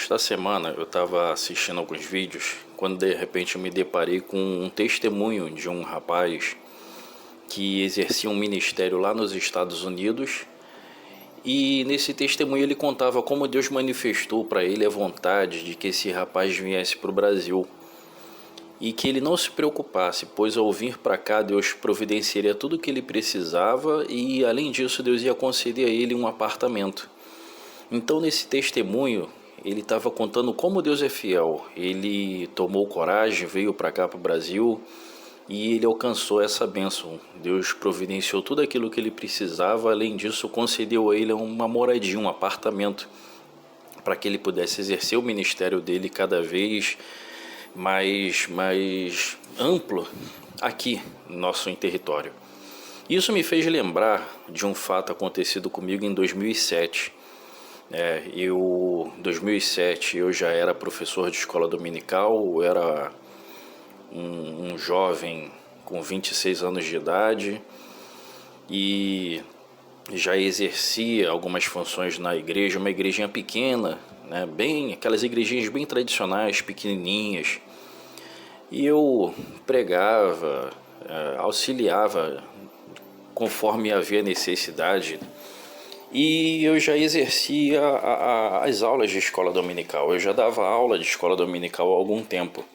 Esta semana eu estava assistindo alguns vídeos quando de repente eu me deparei com um testemunho de um rapaz que exercia um ministério lá nos Estados Unidos. E nesse testemunho ele contava como Deus manifestou para ele a vontade de que esse rapaz viesse para o Brasil e que ele não se preocupasse, pois ao vir para cá Deus providenciaria tudo o que ele precisava e além disso Deus ia conceder a ele um apartamento. Então nesse testemunho ele estava contando como Deus é fiel. Ele tomou coragem, veio para cá para o Brasil e ele alcançou essa bênção. Deus providenciou tudo aquilo que ele precisava, além disso concedeu a ele uma moradia, um apartamento, para que ele pudesse exercer o ministério dele cada vez mais amplo aqui no nosso território. Isso me fez lembrar de um fato acontecido comigo em 2007. Em 2007 eu já era professor de escola dominical, eu era um jovem com 26 anos de idade e já exercia algumas funções na igreja, uma igrejinha pequena, né, bem, aquelas igrejinhas bem tradicionais, pequenininhas. E eu pregava, auxiliava conforme havia necessidade. E eu já exercia as aulas de escola dominical. Eu já dava aula de escola dominical há algum tempo.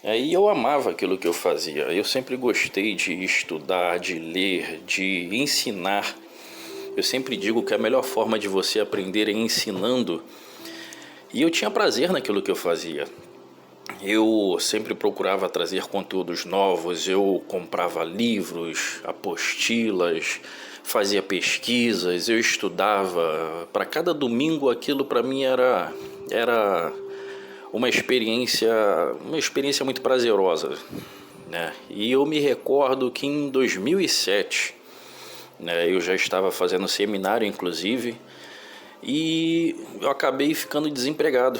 E eu amava aquilo que eu fazia. Eu sempre gostei de estudar, de ler, de ensinar. Eu sempre digo que a melhor forma de você aprender é ensinando. E eu tinha prazer naquilo que eu fazia. Eu sempre procurava trazer conteúdos novos, eu comprava livros, apostilas, fazia pesquisas, eu estudava. Para cada domingo aquilo para mim era uma experiência muito prazerosa, né? E eu me recordo que em 2007, né, eu já estava fazendo seminário inclusive, e eu acabei ficando desempregado.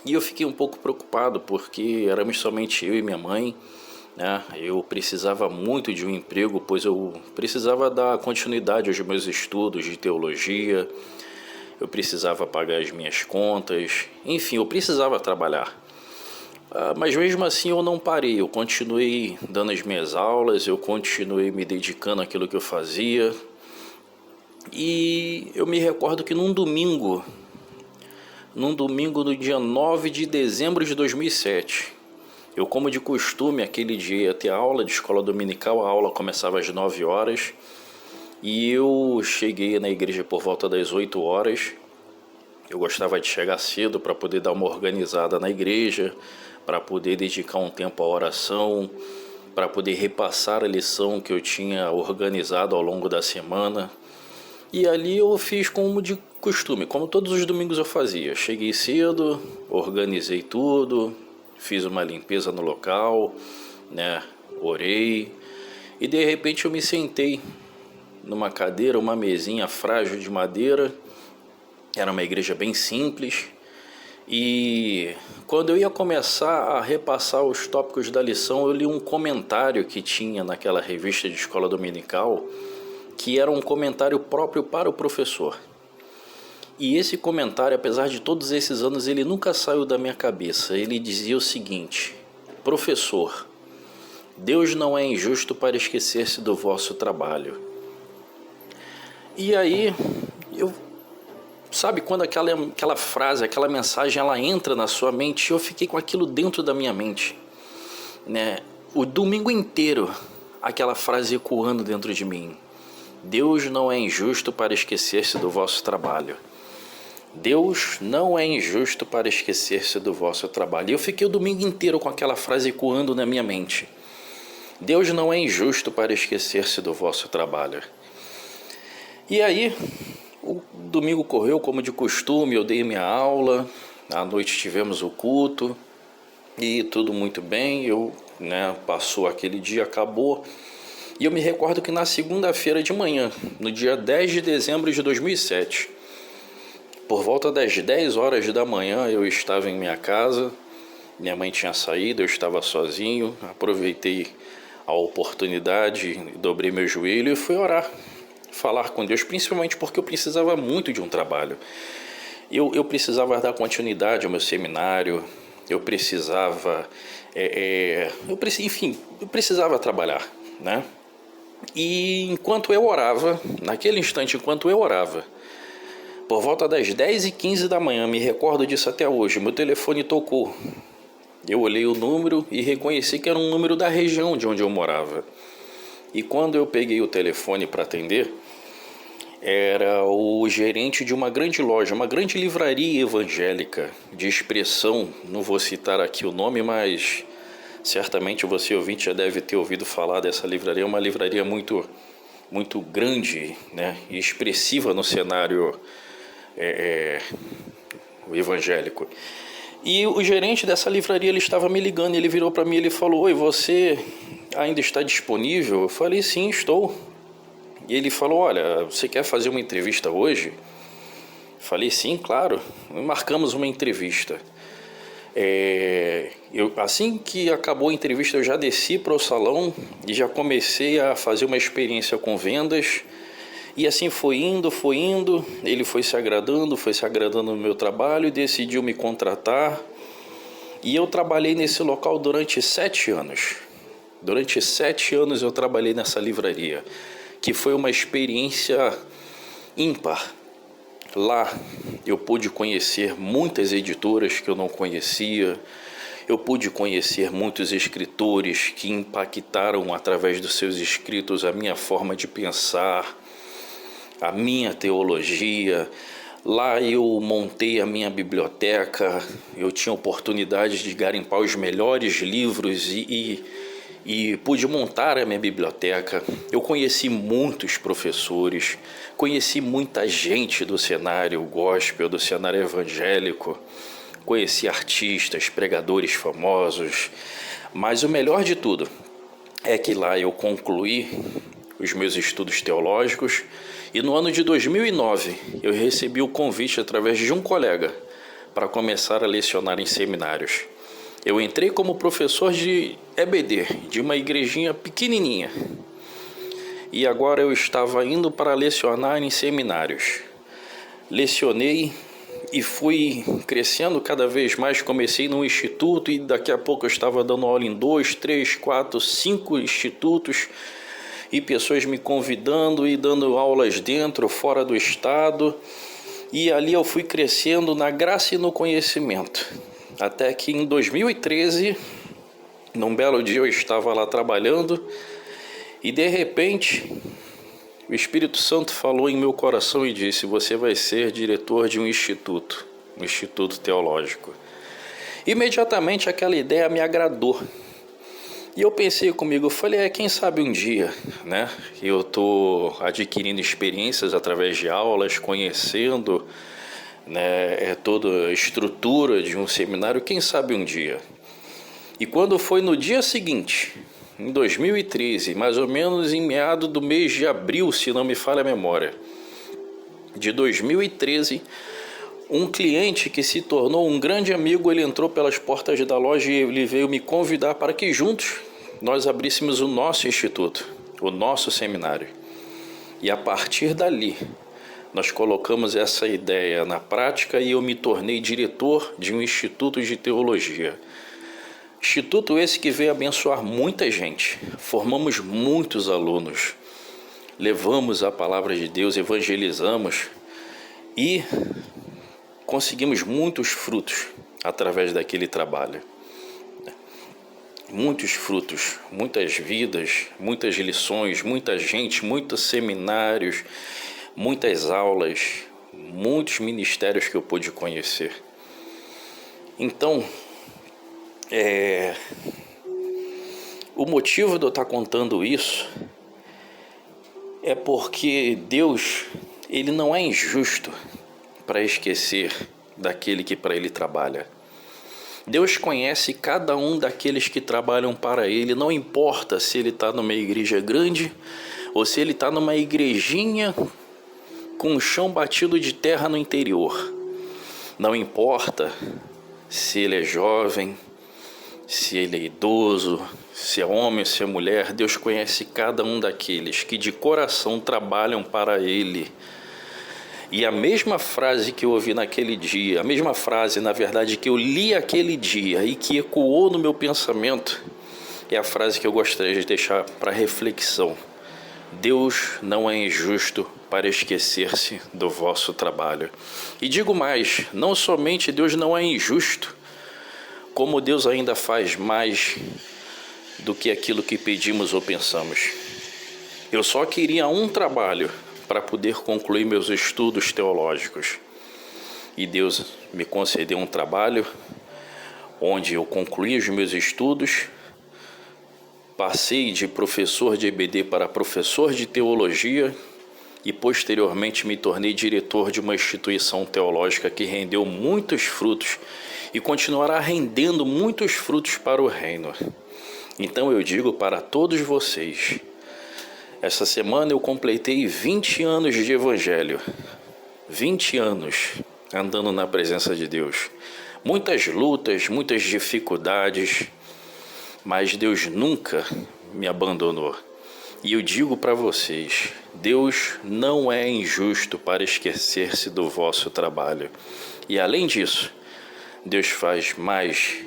E eu fiquei um pouco preocupado porque éramos somente eu e minha mãe, né? Eu precisava muito de um emprego, pois eu precisava dar continuidade aos meus estudos de teologia, eu precisava pagar as minhas contas, enfim, eu precisava trabalhar. Mas mesmo assim eu não parei, eu continuei dando as minhas aulas, eu continuei me dedicando àquilo que eu fazia. E eu me recordo que num domingo no dia 9 de dezembro de 2007, eu, como de costume, aquele dia ia ter aula de escola dominical, a aula começava às 9 horas, e eu cheguei na igreja por volta das 8 horas. Eu gostava de chegar cedo para poder dar uma organizada na igreja, para poder dedicar um tempo à oração, para poder repassar a lição que eu tinha organizado ao longo da semana. E ali eu fiz como de costume, como todos os domingos eu fazia. Cheguei cedo, organizei tudo, fiz uma limpeza no local, né? Orei e de repente eu me sentei numa cadeira, uma mesinha frágil de madeira. Era uma igreja bem simples. E quando eu ia começar a repassar os tópicos da lição, eu li um comentário que tinha naquela revista de escola dominical, que era um comentário próprio para o professor. E esse comentário, apesar de todos esses anos, ele nunca saiu da minha cabeça. Ele dizia o seguinte: professor, Deus não é injusto para esquecer-se do vosso trabalho. E aí, sabe quando aquela frase, aquela mensagem, ela entra na sua mente? Eu fiquei com aquilo dentro da minha mente, né? O domingo inteiro, aquela frase ecoando dentro de mim. Deus não é injusto para esquecer-se do vosso trabalho. Deus não é injusto para esquecer-se do vosso trabalho. E eu fiquei o domingo inteiro com aquela frase ecoando na minha mente. Deus não é injusto para esquecer-se do vosso trabalho. E aí, o domingo correu como de costume, eu dei minha aula, à noite tivemos o culto, e tudo muito bem, passou aquele dia, acabou. E eu me recordo que na segunda-feira de manhã, no dia 10 de dezembro de 2007, por volta das 10 horas da manhã, eu estava em minha casa, minha mãe tinha saído, eu estava sozinho, aproveitei a oportunidade, dobrei meu joelho e fui orar. falar com Deus, principalmente porque eu precisava muito de um trabalho. Eu precisava dar continuidade ao meu seminário, eu precisava, enfim, eu precisava trabalhar, né? E enquanto eu orava, naquele instante, enquanto eu orava, por volta das 10h15 da manhã, me recordo disso até hoje, meu telefone tocou. Eu olhei o número e reconheci que era um número da região de onde eu morava. E quando eu peguei o telefone para atender, era o gerente de uma grande loja, uma grande livraria evangélica de expressão. Não vou citar aqui o nome, mas certamente você ouvinte já deve ter ouvido falar dessa livraria. É uma livraria muito, muito grande, né, e expressiva no cenário evangélico. E o gerente dessa livraria, ele estava me ligando, ele virou para mim e ele falou: oi, você ainda está disponível? Eu falei: sim, estou. E ele falou: olha, você quer fazer uma entrevista hoje? Falei: sim, claro. Marcamos uma entrevista. Assim que acabou a entrevista, eu já desci para o salão e já comecei a fazer uma experiência com vendas. E assim foi indo, ele foi se agradando no meu trabalho e decidiu me contratar. E eu trabalhei nesse local durante 7 anos. Durante 7 anos eu trabalhei nessa livraria, que foi uma experiência ímpar. Lá eu pude conhecer muitas editoras que eu não conhecia, eu pude conhecer muitos escritores que impactaram através dos seus escritos a minha forma de pensar, a minha teologia. Lá eu montei a minha biblioteca, eu tinha oportunidade de garimpar os melhores livros e pude montar a minha biblioteca. Eu conheci muitos professores, conheci muita gente do cenário gospel, do cenário evangélico, conheci artistas, pregadores famosos, mas o melhor de tudo é que lá eu concluí os meus estudos teológicos e no ano de 2009 eu recebi o convite através de um colega para começar a lecionar em seminários. Eu entrei como professor de EBD, de uma igrejinha pequenininha, e agora eu estava indo para lecionar em seminários. Lecionei e fui crescendo cada vez mais. Comecei num instituto e daqui a pouco eu estava dando aula em 2, 3, 4, 5 institutos e pessoas me convidando e dando aulas dentro, fora do estado. E ali eu fui crescendo na graça e no conhecimento. Até que em 2013, num belo dia eu estava lá trabalhando e de repente o Espírito Santo falou em meu coração e disse: você vai ser diretor de um instituto teológico. Imediatamente aquela ideia me agradou. E eu pensei comigo, eu falei: quem sabe um dia, né? Eu estou adquirindo experiências através de aulas, conhecendo, né, toda a estrutura de um seminário, quem sabe um dia. E quando foi no dia seguinte, em 2013, mais ou menos em meado do mês de abril, se não me falha a memória, de 2013, um cliente que se tornou um grande amigo, ele entrou pelas portas da loja e ele veio me convidar para que juntos nós abríssemos o nosso instituto, o nosso seminário. E a partir dali, nós colocamos essa ideia na prática e eu me tornei diretor de um instituto de teologia. Instituto esse que veio abençoar muita gente. Formamos muitos alunos, levamos a palavra de Deus, evangelizamos e conseguimos muitos frutos através daquele trabalho. Muitos frutos, muitas vidas, muitas lições, muita gente, muitos seminários, muitas aulas, muitos ministérios que eu pude conhecer. Então, o motivo de eu estar contando isso é porque Deus, ele não é injusto para esquecer daquele que para ele trabalha. Deus conhece cada um daqueles que trabalham para ele, não importa se ele está numa igreja grande ou se ele está numa igrejinha com o chão batido de terra no interior. Não importa se ele é jovem, se ele é idoso, se é homem, se é mulher. Deus conhece cada um daqueles que de coração trabalham para Ele. E a mesma frase que eu ouvi naquele dia, a mesma frase, na verdade, que eu li aquele dia e que ecoou no meu pensamento, é a frase que eu gostaria de deixar para reflexão. Deus não é injusto para esquecer-se do vosso trabalho. E digo mais, não somente Deus não é injusto, como Deus ainda faz mais do que aquilo que pedimos ou pensamos. Eu só queria um trabalho para poder concluir meus estudos teológicos. E Deus me concedeu um trabalho onde eu concluí os meus estudos, passei de professor de EBD para professor de teologia e posteriormente me tornei diretor de uma instituição teológica que rendeu muitos frutos e continuará rendendo muitos frutos para o reino. Então eu digo para todos vocês, essa semana eu completei 20 anos de evangelho, 20 anos andando na presença de Deus. Muitas lutas, muitas dificuldades, mas Deus nunca me abandonou. E eu digo para vocês, Deus não é injusto para esquecer-se do vosso trabalho. E além disso, Deus faz mais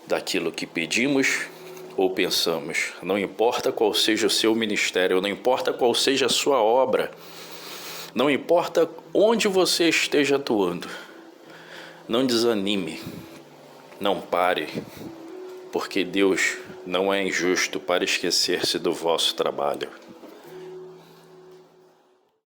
daquilo que pedimos ou pensamos. Não importa qual seja o seu ministério, não importa qual seja a sua obra, não importa onde você esteja atuando, não desanime, não pare, porque Deus não é injusto para esquecer-se do vosso trabalho.